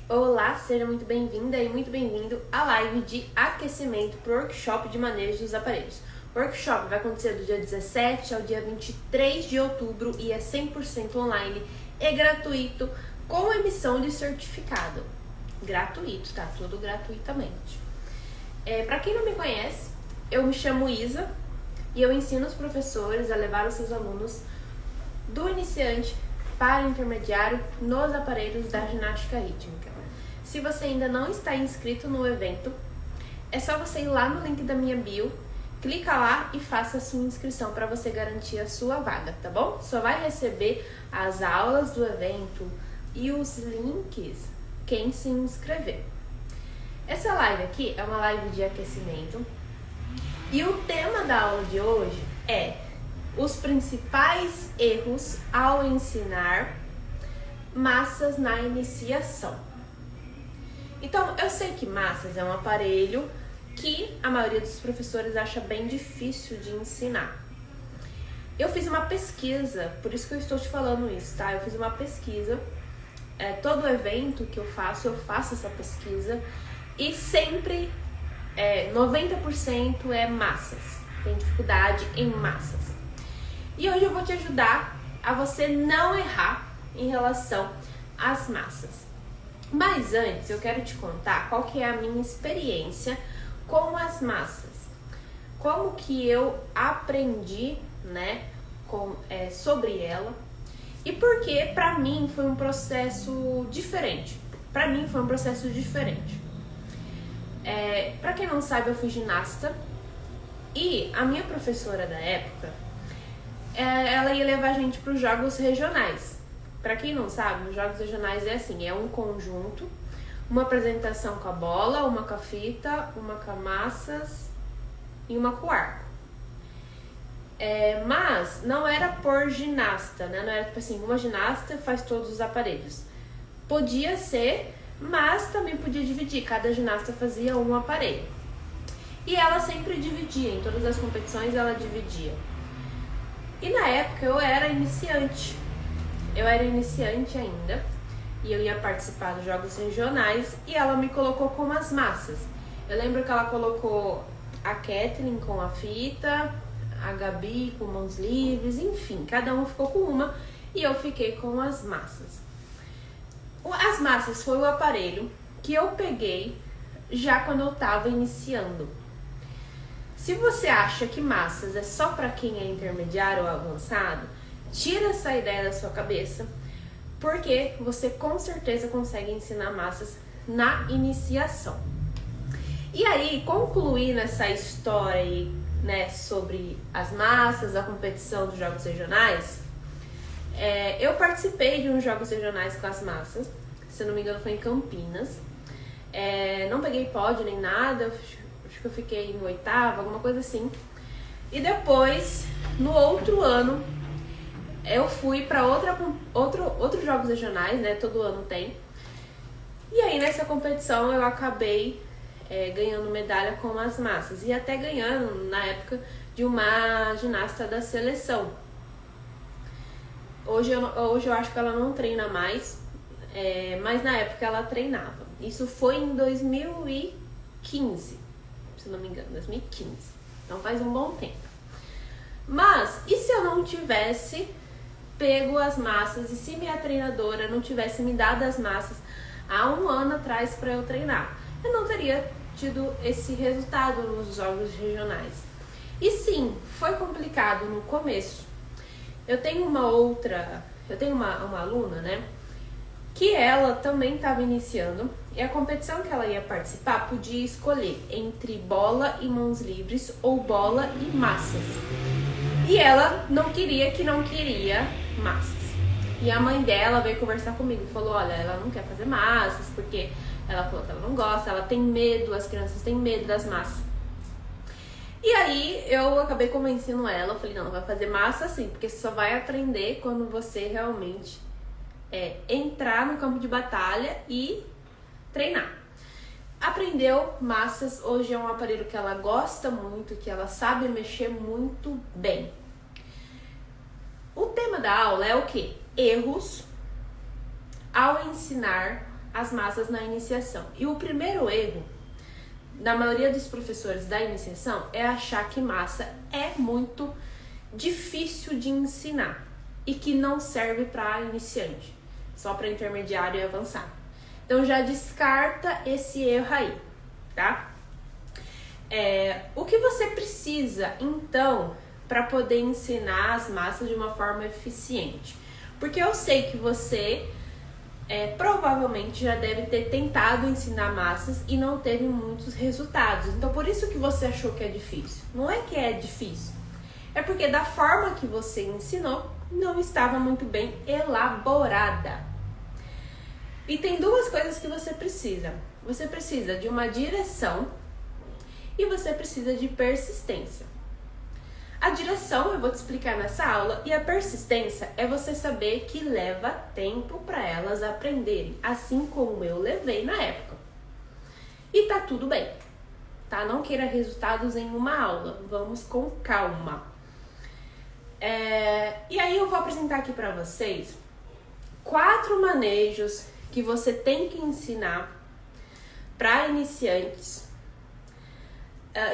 Olá, seja muito bem-vinda e muito bem-vindo à live de aquecimento para o workshop de manejo dos aparelhos. O workshop vai acontecer do dia 17 ao dia 23 de outubro e é 100% online e gratuito, com emissão de certificado. Gratuito, tá? Tudo gratuitamente. Para quem não me conhece, eu me chamo Isa e eu ensino os professores a levar os seus alunos do iniciante para o intermediário nos aparelhos da ginástica rítmica. Se você ainda não está inscrito no evento, é só você ir lá no link da minha bio, clica lá e faça a sua inscrição para você garantir a sua vaga, tá bom? Só vai receber as aulas do evento e os links quem se inscrever. Essa live aqui é uma live de aquecimento e o tema da aula de hoje é os principais erros ao ensinar massas na iniciação. Então, eu sei que massas é um aparelho que a maioria dos professores acha bem difícil de ensinar. Eu fiz uma pesquisa, por isso que eu estou te falando isso, tá? Eu fiz uma pesquisa, todo evento que eu faço essa pesquisa e sempre 90% é massas, tem dificuldade em massas. E hoje eu vou te ajudar a você não errar em relação às massas. Mas antes eu quero te contar qual que é a minha experiência com as massas. Como que eu aprendi, sobre ela. E porque pra mim foi um processo diferente. Pra quem não sabe, eu fui ginasta. E a minha professora da época, ela ia levar a gente para os jogos regionais. Para quem não sabe, os jogos regionais é assim, é um conjunto, uma apresentação com a bola, uma com a fita, uma com a massas e uma com o arco. Mas não era por ginasta, né? Não era tipo assim, uma ginasta faz todos os aparelhos. Podia ser, mas também podia dividir, cada ginasta fazia um aparelho. E ela sempre dividia, em todas as competições ela dividia. E na época eu era iniciante ainda, e eu ia participar dos jogos regionais, e ela me colocou com as massas. Eu lembro que ela colocou a Kathleen com a fita, a Gabi com mãos livres, enfim, cada um ficou com uma, e eu fiquei com as massas. As massas foi o aparelho que eu peguei já quando eu estava iniciando. Se você acha que massas é só para quem é intermediário ou avançado, tira essa ideia da sua cabeça, porque você com certeza consegue ensinar massas na iniciação. E aí, concluindo essa história aí, sobre as massas, a competição dos jogos regionais, eu participei de uns jogos regionais com as massas, se eu não me engano foi em Campinas. Não peguei pódio nem nada, acho que eu fiquei em oitava, alguma coisa assim. E depois, no outro ano, eu fui para outros jogos regionais, todo ano tem. E aí nessa competição eu acabei ganhando medalha com as massas. E até ganhando, na época, de uma ginasta da seleção. Hoje eu acho que ela não treina mais, mas na época ela treinava. Isso foi em 2015, se não me engano, 2015. Então faz um bom tempo. Mas, e se eu não tivesse pego as massas e se minha treinadora não tivesse me dado as massas há um ano atrás para eu treinar? Eu não teria tido esse resultado nos jogos regionais. E sim, foi complicado no começo. Eu tenho uma aluna, que ela também estava iniciando, e a competição que ela ia participar podia escolher entre bola e mãos livres ou bola e massas. E ela não queria massas. E a mãe dela veio conversar comigo e falou, olha, ela não quer fazer massas, porque ela falou que ela não gosta, ela tem medo, as crianças têm medo das massas. E aí eu acabei convencendo ela, eu falei, não vai fazer massa sim, porque você só vai aprender quando você realmente entrar no campo de batalha e treinar. Aprendeu massas, hoje é um aparelho que ela gosta muito, que ela sabe mexer muito bem. O tema da aula é o quê? Erros ao ensinar as massas na iniciação. E o primeiro erro da maioria dos professores da iniciação é achar que massa é muito difícil de ensinar e que não serve para iniciante, só para intermediário e avançado. Então já descarta esse erro aí, tá? O que você precisa então para poder ensinar as massas de uma forma eficiente? Porque eu sei que você provavelmente já deve ter tentado ensinar massas e não teve muitos resultados. Então por isso que você achou que é difícil. Não é que é difícil, é porque da forma que você ensinou não estava muito bem elaborada. E tem duas coisas que você precisa. Você precisa de uma direção e você precisa de persistência. A direção eu vou te explicar nessa aula e a persistência é você saber que leva tempo para elas aprenderem, assim como eu levei na época. E tá tudo bem, tá? Não queira resultados em uma aula, vamos com calma. E aí eu vou apresentar aqui para vocês 4 manejos que você tem que ensinar para iniciantes.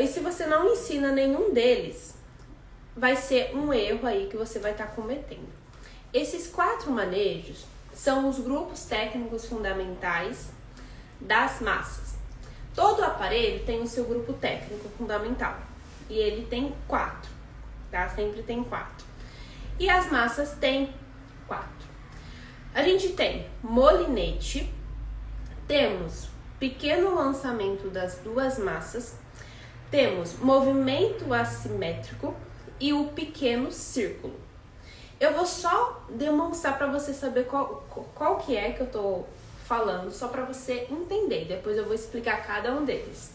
E se você não ensina nenhum deles, vai ser um erro aí que você vai estar cometendo. Esses 4 manejos são os grupos técnicos fundamentais das massas. Todo aparelho tem o seu grupo técnico fundamental e ele tem 4, tá? Sempre tem 4. E as massas têm 4. A gente tem molinete, temos pequeno lançamento das duas massas, temos movimento assimétrico e o pequeno círculo. Eu vou só demonstrar para você saber qual que é que eu tô falando, só para você entender. Depois eu vou explicar cada um deles.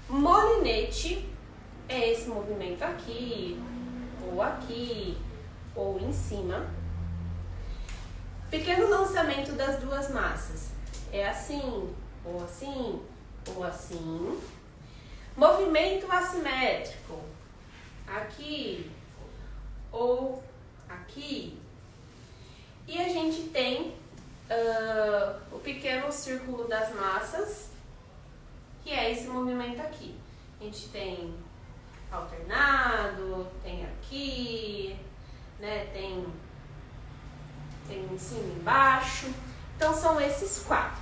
Molinete é esse movimento aqui, ou em cima. Pequeno lançamento das duas massas é assim, ou assim, ou assim. Movimento assimétrico, aqui ou aqui. E a gente tem o pequeno círculo das massas, que é esse movimento aqui. A gente tem alternado, tem aqui, né? Tem em cima e embaixo. Então são esses 4,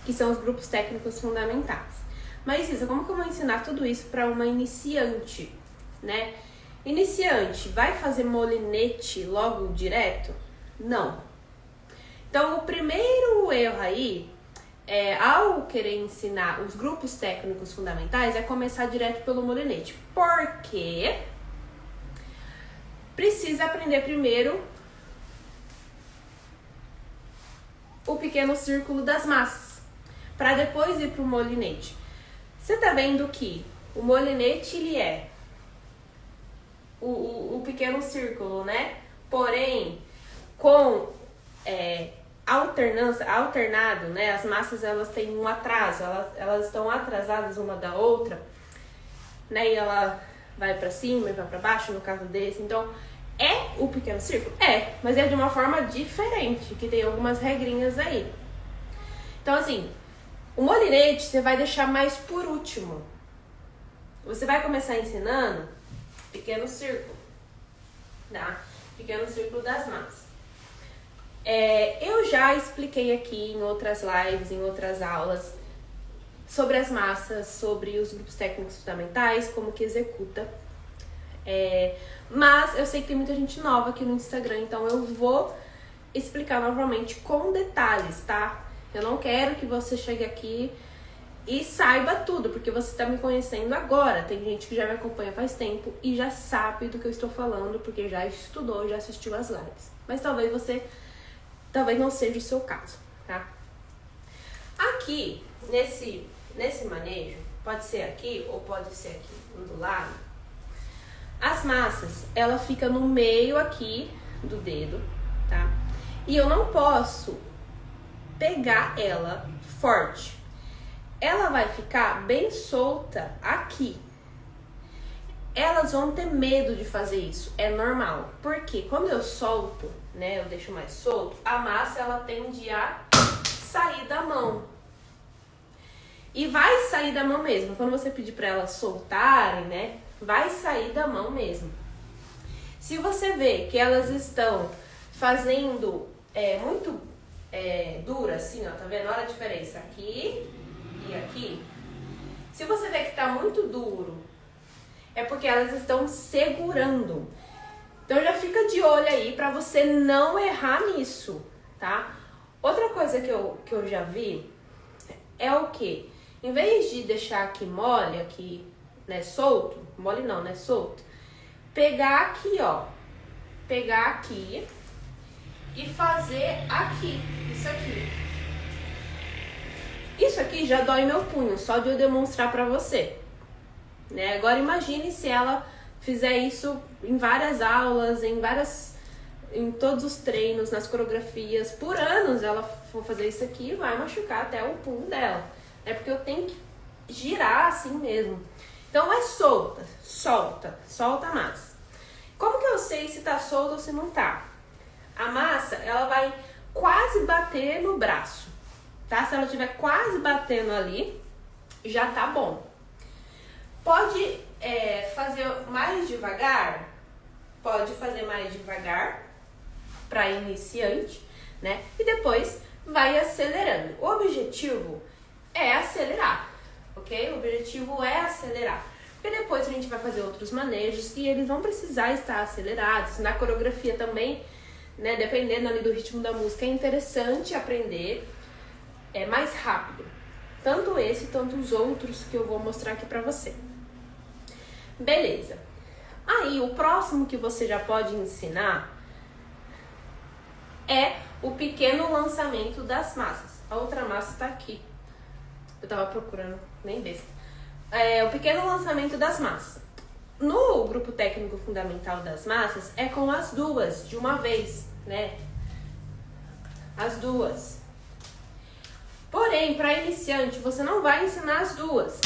que são os grupos técnicos fundamentais. Mas Isa, como que eu vou ensinar tudo isso para uma iniciante, né? Iniciante, vai fazer molinete logo direto? Não. Então, o primeiro erro aí, ao querer ensinar os grupos técnicos fundamentais, é começar direto pelo molinete. Porque precisa aprender primeiro o pequeno círculo das massas, para depois ir para o molinete. Você tá vendo que o molinete, ele é o pequeno círculo, né? Porém, com alternado, né? As massas, elas têm um atraso, elas estão atrasadas uma da outra, né? E ela vai para cima e vai para baixo, no caso desse. Então, é o pequeno círculo? Mas é de uma forma diferente, que tem algumas regrinhas aí. Então, assim, o molinete você vai deixar mais por último. Você vai começar ensinando pequeno círculo, tá? Pequeno círculo das massas. Eu já expliquei aqui em outras lives, em outras aulas, sobre as massas, sobre os grupos técnicos fundamentais, como que executa. Mas eu sei que tem muita gente nova aqui no Instagram, então eu vou explicar novamente com detalhes, tá? Eu não quero que você chegue aqui e saiba tudo, porque você está me conhecendo agora. Tem gente que já me acompanha faz tempo e já sabe do que eu estou falando, porque já estudou, já assistiu as lives. Mas talvez não seja o seu caso, tá? Aqui, nesse manejo, pode ser aqui ou pode ser aqui do lado. As massas, ela fica no meio aqui do dedo, tá? E eu não posso pegar ela forte. Ela vai ficar bem solta aqui. Elas vão ter medo de fazer isso, é normal. Porque quando eu solto, né, eu deixo mais solto, a massa ela tende a sair da mão. E vai sair da mão mesmo. Quando você pedir para elas soltarem, né? Vai sair da mão mesmo. Se você vê que elas estão fazendo muito dura, assim, ó, tá vendo? Olha a diferença aqui e aqui. Se você vê que tá muito duro, é porque elas estão segurando. Então já fica de olho aí pra você não errar nisso, tá? Outra coisa que eu já vi é o quê? Em vez de deixar aqui mole, aqui, né, solto, mole não, né, solto, pegar aqui, ó, pegar aqui e fazer aqui, isso aqui. Isso aqui já dói meu punho, só de eu demonstrar pra você, né? Agora imagine se ela fizer isso em várias aulas, em todos os treinos, nas coreografias, por anos ela for fazer isso aqui, vai machucar até o punho dela. É porque eu tenho que girar assim mesmo. Então é solta, solta a massa. Como que eu sei se tá solta ou se não tá? A massa, ela vai quase bater no braço, tá? Se ela estiver quase batendo ali, já tá bom. Pode fazer mais devagar? Pode fazer mais devagar para iniciante, né? E depois vai acelerando. O objetivo é acelerar, ok? O objetivo é acelerar. Porque depois a gente vai fazer outros manejos e eles vão precisar estar acelerados. Na coreografia também, né? Dependendo ali do ritmo da música, é interessante aprender mais rápido. Tanto esse, tanto os outros que eu vou mostrar aqui pra você. Beleza. Aí, o próximo que você já pode ensinar é o pequeno lançamento das massas. A outra massa tá aqui. Eu tava procurando, nem besta. O pequeno lançamento das massas. No grupo técnico fundamental das massas, é com as duas, de uma vez, né? As duas. Porém, para iniciante, você não vai ensinar as duas.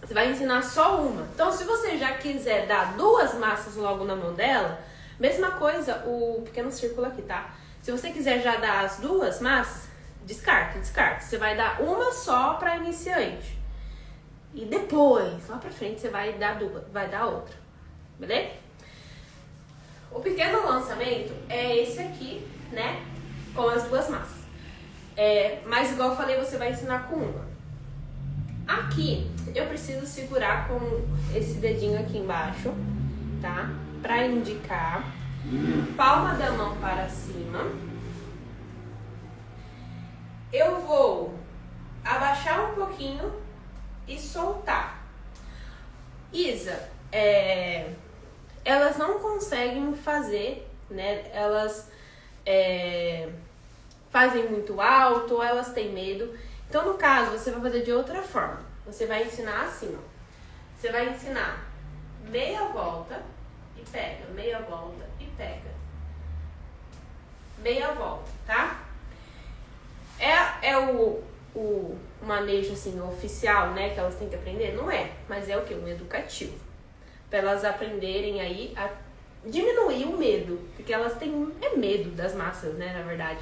Você vai ensinar só uma. Então, se você já quiser dar duas massas logo na mão dela, mesma coisa, o pequeno círculo aqui, tá? Se você quiser já dar as duas massas, descarta. Você vai dar uma só para iniciante. E depois, lá pra frente, você vai dar outra. Beleza? O pequeno lançamento é esse aqui, né? Com as duas massas. Mas igual eu falei, você vai ensinar com uma. Aqui, eu preciso segurar com esse dedinho aqui embaixo, tá? Pra indicar. Palma da mão para cima. Eu vou abaixar um pouquinho e soltar. Isa, elas não conseguem fazer, né? Elas fazem muito alto, ou elas têm medo. Então, no caso, você vai fazer de outra forma. Você vai ensinar assim, ó. Você vai ensinar meia volta e pega, meia volta e pega. Meia volta, tá? O manejo, assim, oficial, né, que elas têm que aprender? Não é, mas é o quê? Um educativo. Pra elas aprenderem aí a diminuir o medo, porque elas têm medo das massas, né, na verdade.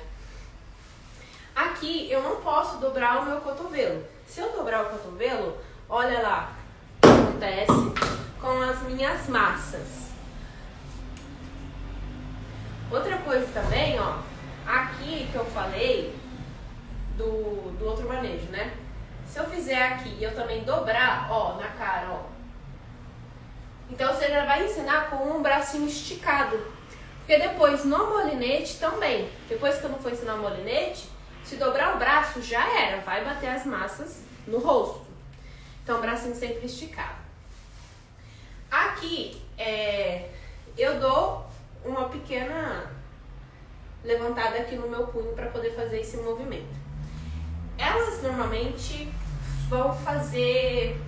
Aqui eu não posso dobrar o meu cotovelo. Se eu dobrar o cotovelo, olha lá o que acontece com as minhas massas. Outra coisa também, ó, aqui que eu falei do outro manejo, né? Se eu fizer aqui e eu também dobrar, ó, na cara, ó. Então você já vai ensinar com um bracinho esticado. Porque depois no molinete também. Depois que eu não for ensinar o molinete, se dobrar o braço já era, vai bater as massas no rosto. Então, bracinho sempre esticado. Aqui, eu dou uma pequena levantada aqui no meu punho para poder fazer esse movimento. Elas normalmente vão fazer,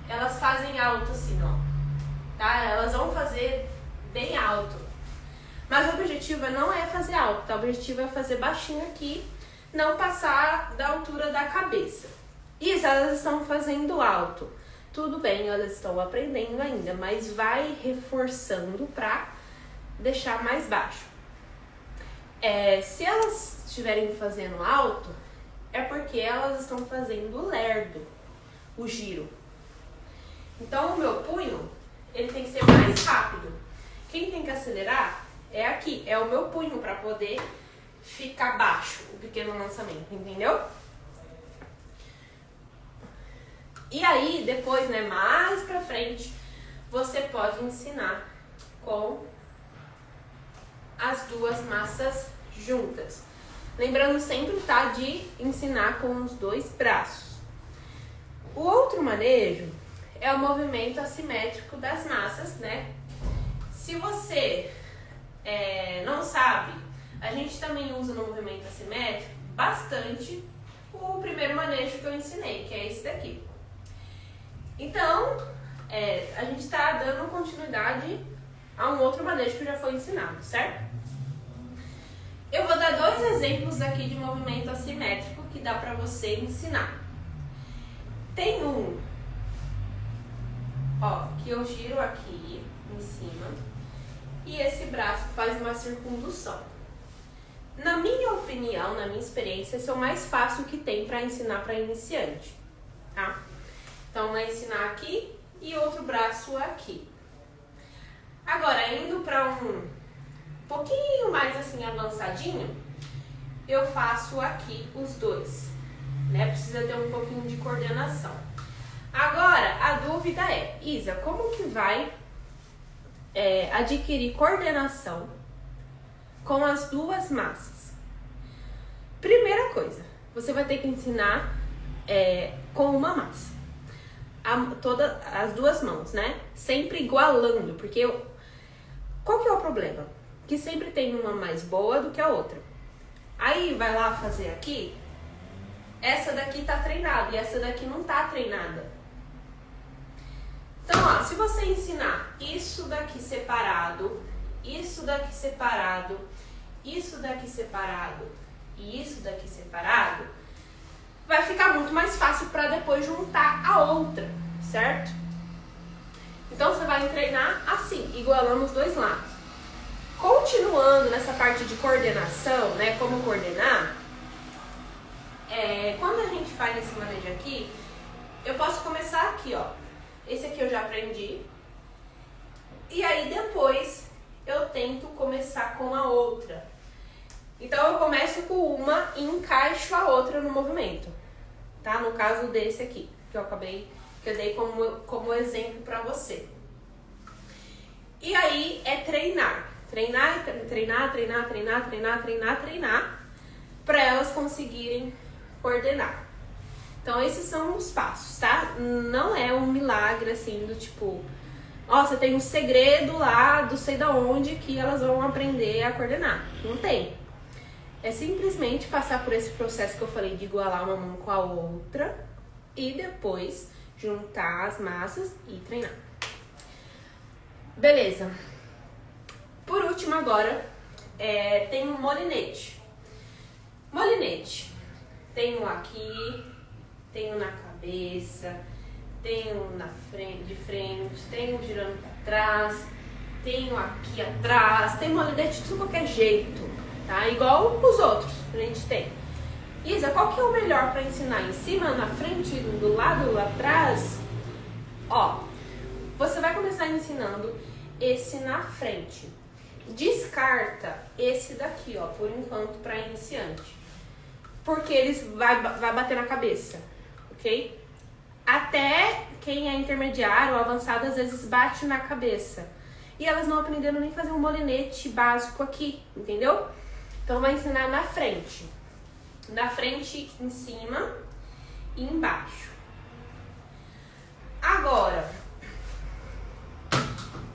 elas fazem alto assim, ó. Tá? Elas vão fazer bem alto. Mas o objetivo não é fazer alto, tá? O objetivo é fazer baixinho aqui, não passar da altura da cabeça. Isso, elas estão fazendo alto. Tudo bem, elas estão aprendendo ainda, mas vai reforçando para deixar mais baixo. Se elas estiverem fazendo alto, é porque elas estão fazendo lerdo, o giro. Então o meu punho, ele tem que ser mais rápido. Quem tem que acelerar é aqui, é o meu punho para poder ficar baixo, o pequeno lançamento, entendeu? E aí, depois, né, mais pra frente, você pode ensinar com as duas massas juntas. Lembrando sempre, tá, de ensinar com os dois braços. O outro manejo é o movimento assimétrico das massas, né? Se você não sabe, a gente também usa no movimento assimétrico bastante o primeiro manejo que eu ensinei, que é esse daqui. Então, a gente está dando continuidade a um outro manejo que já foi ensinado, certo? Eu vou dar 2 exemplos aqui de movimento assimétrico que dá para você ensinar. Tem um, ó, que eu giro aqui em cima e esse braço faz uma circundução. Na minha opinião, na minha experiência, esse é o mais fácil que tem para ensinar para iniciante, tá? Então, vai ensinar aqui e outro braço aqui. Agora, indo para um pouquinho mais assim avançadinho, eu faço aqui os dois, né? Precisa ter um pouquinho de coordenação. Agora, a dúvida é, Isa, como que vai adquirir coordenação com as duas massas? Primeira coisa, você vai ter que ensinar com uma massa. Todas as duas mãos, né? Sempre igualando, porque qual que é o problema? Que sempre tem uma mais boa do que a outra. Aí vai lá fazer aqui, essa daqui tá treinada e essa daqui não tá treinada. Então, ó, se você ensinar isso daqui separado, isso daqui separado, isso daqui separado e isso daqui separado, vai ficar muito mais fácil para depois juntar a outra, certo? Então você vai treinar assim, igualando os dois lados. Continuando nessa parte de coordenação, né, como coordenar, quando a gente faz esse manejo aqui, eu posso começar aqui, ó. Esse aqui eu já aprendi. E aí depois eu tento começar com a outra. Então eu começo com uma e encaixo a outra no movimento, tá? No caso desse aqui, que eu dei como exemplo para você. E aí é treinar, para elas conseguirem coordenar. Então esses são os passos, tá? Não é um milagre assim do tipo, nossa, tem um segredo lá do sei da onde que elas vão aprender a coordenar. Não tem. É simplesmente passar por esse processo que eu falei de igualar uma mão com a outra e depois juntar as massas e treinar. Beleza. Por último agora, tem um molinete. Molinete. Tem um aqui, tem um na cabeça, tem um de frente, tem um girando para trás, tem um aqui atrás, tem molinete de qualquer jeito, tá? Igual os outros que a gente tem. Isa, qual que é o melhor para ensinar? Em cima, na frente, do lado, lá atrás? Ó, você vai começar ensinando esse na frente. Descarta esse daqui, ó, por enquanto, para iniciante. Porque eles vai bater na cabeça, ok? Até quem é intermediário ou avançado, às vezes bate na cabeça. E elas não aprenderam nem fazer um molinete básico aqui, entendeu? Então, vai ensinar na frente. Na frente, em cima e embaixo. Agora,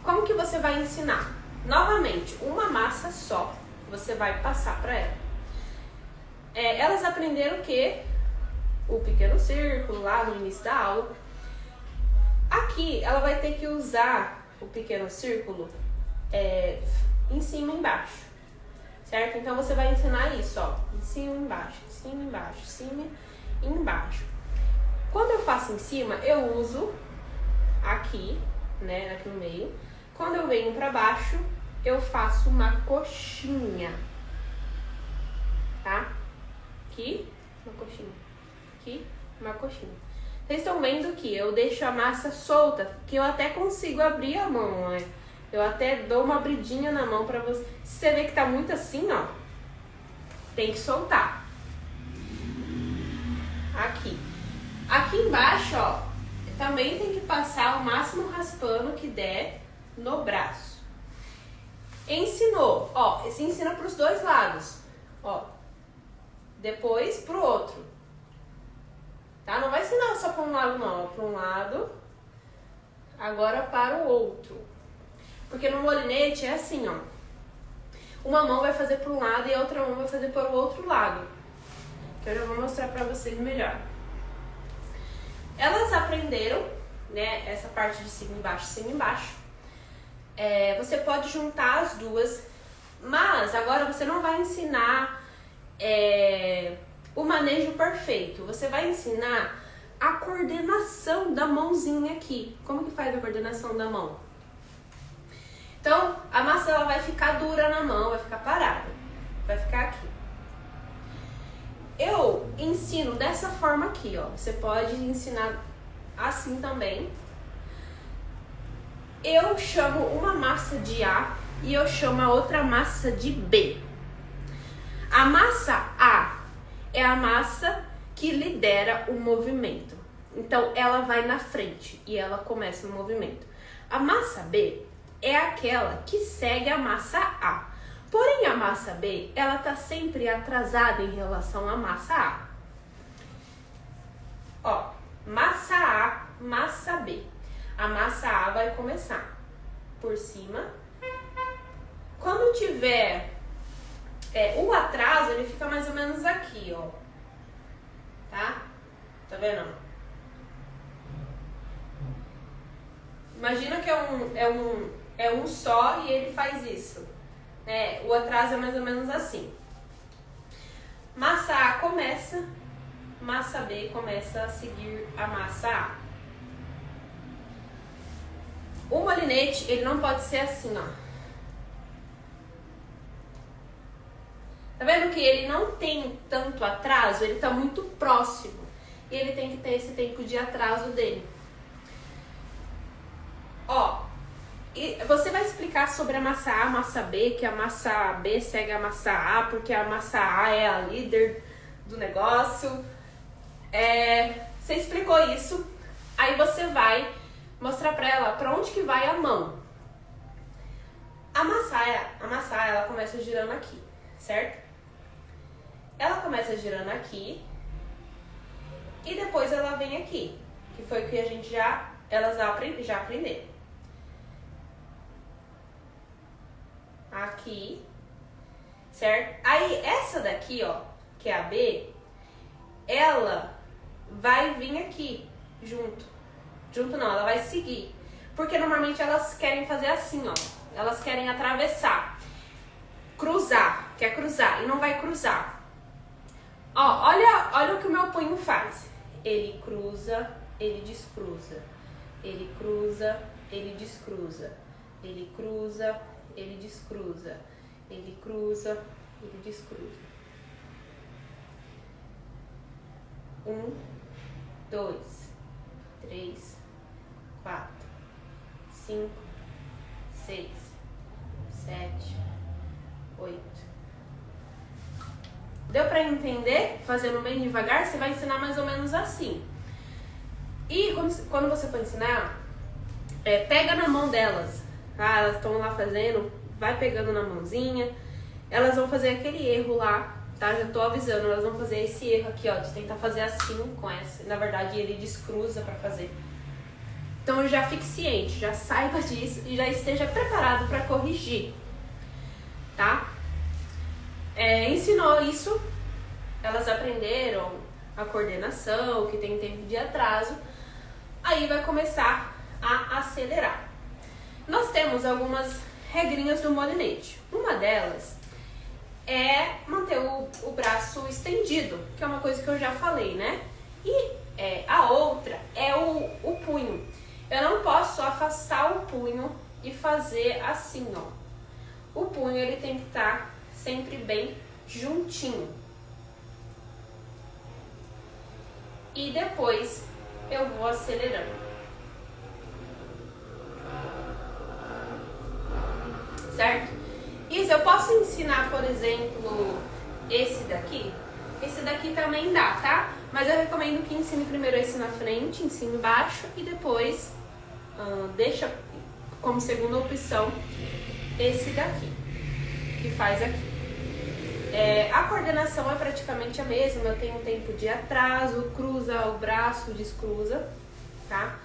como que você vai ensinar? Novamente, uma massa só você vai passar para ela. Elas aprenderam o quê? O pequeno círculo lá no início da aula. Aqui, ela vai ter que usar o pequeno círculo em cima e embaixo, certo? Então, você vai ensinar isso, ó, em cima e embaixo, em cima e embaixo, em cima e embaixo. Quando eu faço em cima, eu uso aqui, né, aqui no meio. Quando eu venho para baixo, eu faço uma coxinha, tá? Aqui uma coxinha. Aqui, uma coxinha. Vocês estão vendo que eu deixo a massa solta, que eu até consigo abrir a mão, né? Eu até dou uma abridinha na mão pra você. Se você vê que tá muito assim, ó, tem que soltar. Aqui. Aqui embaixo, ó, também tem que passar o máximo raspando que der no braço. Ensinou, ó, se ensina pros dois lados, ó. Depois pro outro. Tá? Não vai ensinar só para um lado não, para um lado, agora para o outro. Porque no molinete é assim, ó. Uma mão vai fazer para um lado e a outra mão vai fazer para o outro lado. Que eu já vou mostrar para vocês melhor. Elas aprenderam, né, essa parte de cima e embaixo. Você pode juntar as duas, mas agora você não vai ensinar o manejo perfeito. Você vai ensinar a coordenação da mãozinha aqui. Como que faz a coordenação da mão? Então, a massa ela vai ficar dura na mão, vai ficar parada. Vai ficar aqui. Eu ensino dessa forma aqui, ó. Você pode ensinar assim também. Eu chamo uma massa de A e eu chamo a outra massa de B. A massa A é a massa que lidera o movimento. Então, ela vai na frente e ela começa o movimento. A massa B é aquela que segue a massa A. Porém, a massa B, ela tá sempre atrasada em relação à massa A. Ó, massa A, massa B. A massa A vai começar por cima. Quando tiver o atraso, ele fica mais ou menos aqui, ó. Tá? Tá vendo? Imagina que é um só e ele faz isso. O atraso é mais ou menos assim. Massa A começa, massa B começa a seguir a massa A. O molinete, ele não pode ser assim, ó. Tá vendo que ele não tem tanto atraso? Ele tá muito próximo. E ele tem que ter esse tempo de atraso dele. Ó, e você vai explicar sobre a massa A, massa B, que a massa B segue a massa A, porque a massa A é a líder do negócio. Você explicou isso, aí você vai mostrar pra ela pra onde que vai a mão. A massa A, ela começa girando aqui, certo? Ela começa girando aqui e depois ela vem aqui, que foi o que a gente elas já aprenderam. Aqui, certo? Aí essa daqui, ó, que é a B, ela vai vir aqui junto. Junto não, ela vai seguir. Porque normalmente elas querem fazer assim, ó. Elas querem atravessar. Cruzar, quer cruzar e não vai cruzar. Ó, olha o que o meu punho faz. Ele cruza, ele descruza. Ele cruza, ele descruza. Ele cruza, ele descruza. Ele cruza, ele descruza. 1, 2, 3, 4, 5, 6, 7, 8. Deu pra entender? Fazendo bem devagar, você vai ensinar mais ou menos assim. E quando você for ensinar, pega na mão delas, tá? Elas estão lá fazendo, vai pegando na mãozinha. Elas vão fazer aquele erro lá, tá? Já tô avisando, elas vão fazer esse erro aqui, ó, de tentar fazer assim com essa. Na verdade, ele descruza pra fazer. Então já fique ciente, já saiba disso e já esteja preparado para corrigir, tá? Ensinou isso, elas aprenderam a coordenação, que tem tempo de atraso, aí vai começar a acelerar. Nós temos algumas regrinhas do molinete. Uma delas é manter o braço estendido, que é uma coisa que eu já falei, né? E a outra é o punho. Eu não posso afastar o punho e fazer assim, ó. O punho, ele tem que estar sempre bem juntinho. e depois eu vou acelerando. Certo? Isso, eu posso ensinar, por exemplo, esse daqui? Esse daqui também dá, tá? Mas eu recomendo que ensine primeiro esse na frente, ensine embaixo e depois deixa como segunda opção esse daqui, que faz aqui. A coordenação é praticamente a mesma, eu tenho tempo de atraso, cruza o braço, descruza, tá?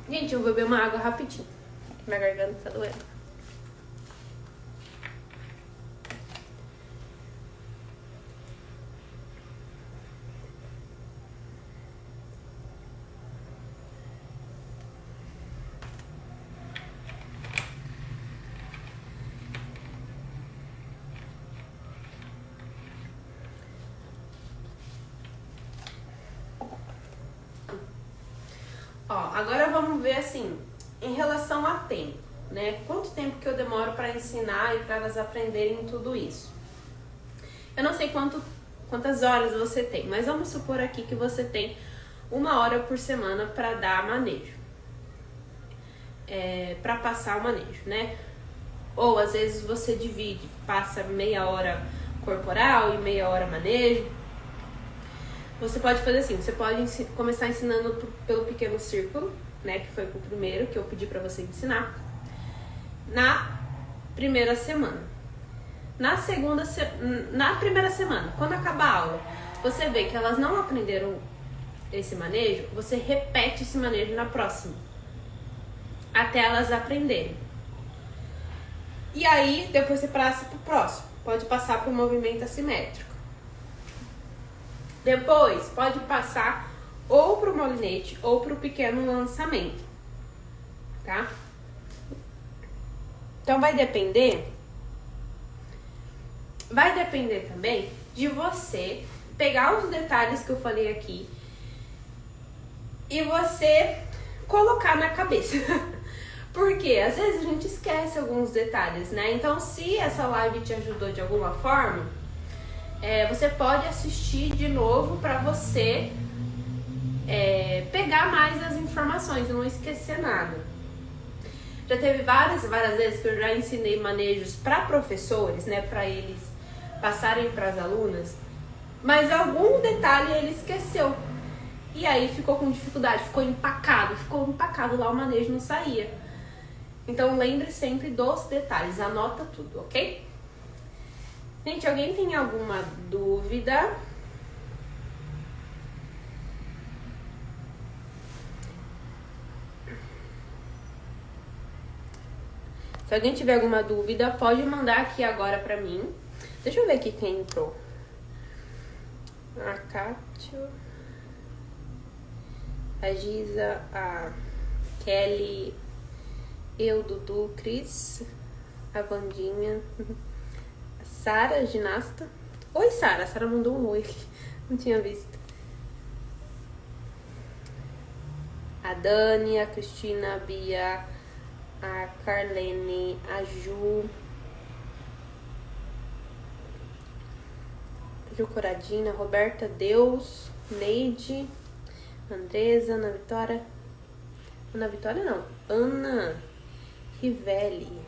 Gente, eu vou beber uma água rapidinho, minha garganta tá doendo. Ó, agora vamos ver assim, em relação a tempo, né? Quanto tempo que eu demoro para ensinar e para elas aprenderem tudo isso? Eu não sei quantas horas você tem, mas vamos supor aqui que você tem 1 hora por semana para dar manejo, para passar o manejo, né? Ou às vezes você divide, passa meia hora corporal e meia hora manejo. Você pode fazer assim, você pode começar ensinando pelo pequeno círculo, né, que foi o primeiro que eu pedi pra você ensinar, na primeira semana. Na primeira semana, quando acabar a aula, você vê que elas não aprenderam esse manejo, você repete esse manejo na próxima, até elas aprenderem. E aí, depois você passa pro próximo, pode passar pro movimento assimétrico. Depois, pode passar ou pro molinete ou pro pequeno lançamento, tá? Então, vai depender também de você pegar os detalhes que eu falei aqui e você colocar na cabeça. Porque às vezes a gente esquece alguns detalhes, né? Então, se essa live te ajudou de alguma forma, você pode assistir de novo para você pegar mais as informações e não esquecer nada. Já teve várias vezes que eu já ensinei manejos para professores, né, para eles passarem para as alunas, mas algum detalhe ele esqueceu. E aí ficou com dificuldade, ficou empacado lá, o manejo não saía. Então lembre sempre dos detalhes, anota tudo, ok? Gente, alguém tem alguma dúvida? Se alguém tiver alguma dúvida, pode mandar aqui agora pra mim. Deixa eu ver aqui quem entrou. A Kátia, a Giza, a Kelly, eu, Dudu, Cris, a Vandinha, a Sara, ginasta. Oi, Sara. A Sara mandou um oi aqui. Não tinha visto. A Dani, a Cristina, a Bia, a Carlene, a Ju, Coradina, Roberta, Deus, Neide, Andresa, Ana Vitória. Ana Vitória não, Ana Rivelli.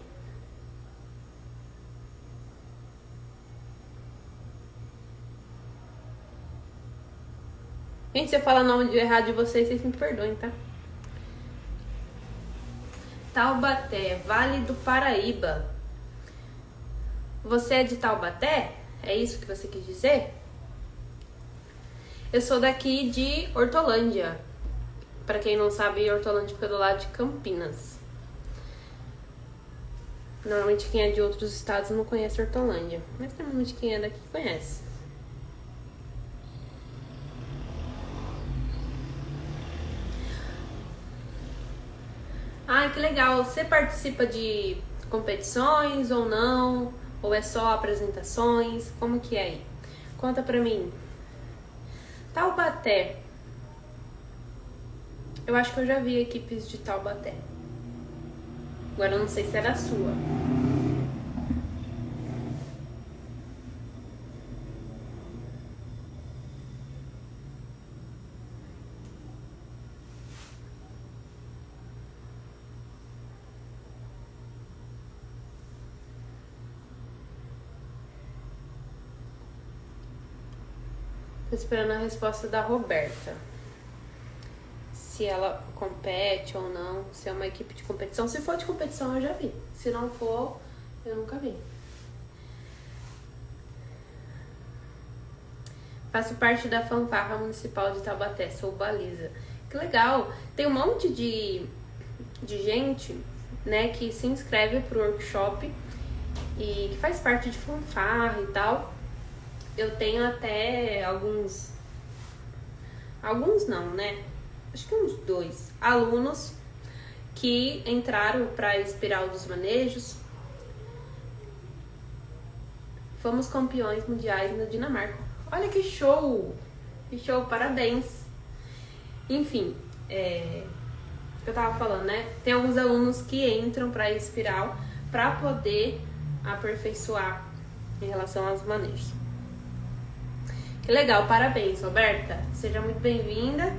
Gente, se eu falar o nome errado de vocês me perdoem, tá? Taubaté, Vale do Paraíba. Você é de Taubaté? É isso que você quis dizer? Eu sou daqui de Hortolândia. Pra quem não sabe, Hortolândia fica do lado de Campinas. Normalmente quem é de outros estados não conhece Hortolândia, mas normalmente quem é daqui conhece. Ai, que legal. Você participa de competições ou não? Ou é só apresentações? Como que é aí? Conta pra mim. Taubaté. Eu acho que eu já vi equipes de Taubaté. Agora eu não sei se era a sua. Tô esperando a resposta da Roberta. Se ela compete ou não, se é uma equipe de competição. Se for de competição, eu já vi. Se não for, eu nunca vi. Faço parte da fanfarra municipal de Taubaté, sou baliza. Que legal! Tem um monte de gente, né, que se inscreve pro workshop e que faz parte de fanfarra e tal. Eu tenho até alguns não, né? Acho que uns 2 alunos que entraram para a Espiral dos Manejos. Fomos campeões mundiais na Dinamarca. Olha que show! Que show, parabéns! Enfim, o que eu tava falando, né? Tem alguns alunos que entram para a Espiral para poder aperfeiçoar em relação aos manejos. Que legal, parabéns, Roberta. Seja muito bem-vinda.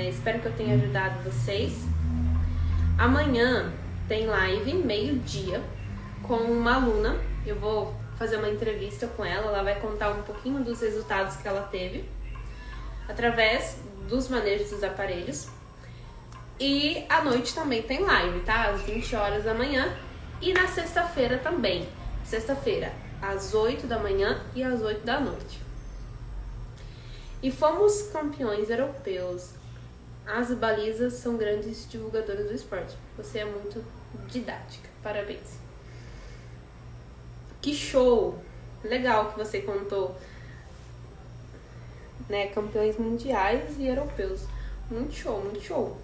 Espero que eu tenha ajudado vocês. Amanhã tem live, meio-dia, com uma aluna. Eu vou fazer uma entrevista com ela. Ela vai contar um pouquinho dos resultados que ela teve através dos manejos dos aparelhos. E à noite também tem live, tá? Às 20 horas da manhã. E na sexta-feira também. Sexta-feira, às 8 da manhã e às 8 da noite. E fomos campeões europeus. As balizas são grandes divulgadoras do esporte. Você é muito didática. Parabéns. Que show! Legal que você contou, né? Campeões mundiais e europeus. Muito show, muito show.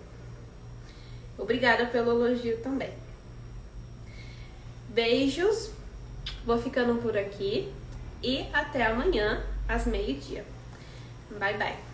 Obrigada pelo elogio também. Beijos. Vou ficando por aqui. E até amanhã, às meio-dia. Bye, bye.